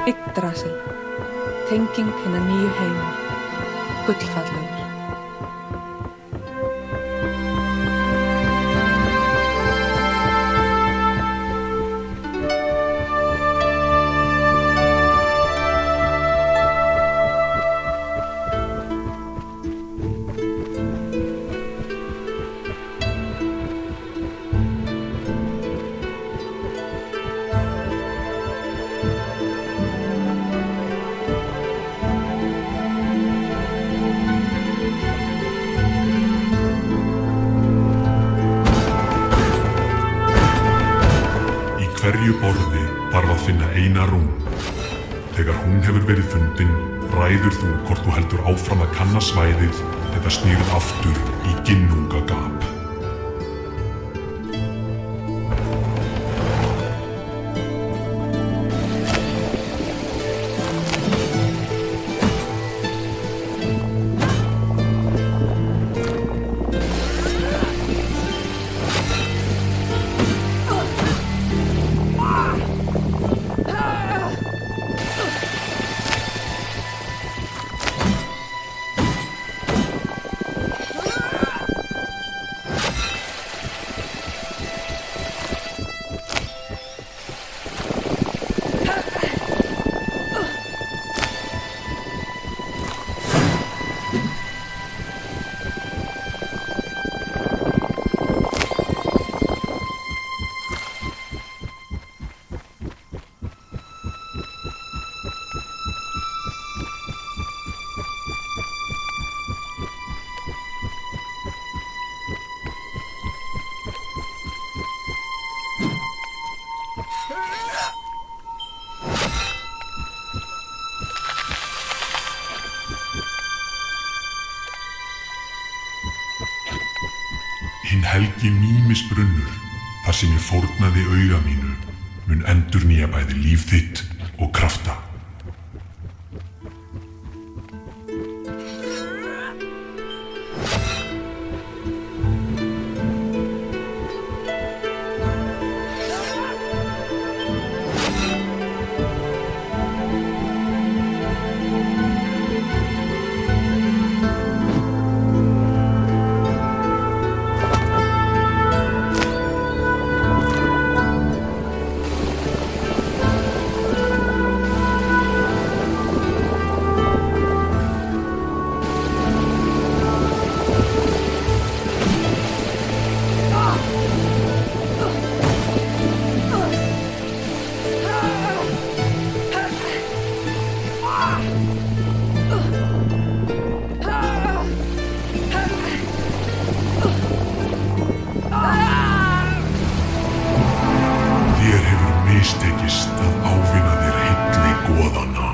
Yggdrasil, tenging hinna nýju heima, gullfallegur. Hverju borði þarf að finna eina rún. Þegar hún hefur verið fundin, ræður þú hvort þú heldur áfram að kanna svæðið eða snýrð aftur í Ginnungagap. Hinn helgi Mímisbrunnur, þar sem ég fórnaði auga mínu, mun endurnýja bæði líf þitt og krafta. Mistekist að ávinna þér hilli goðanna.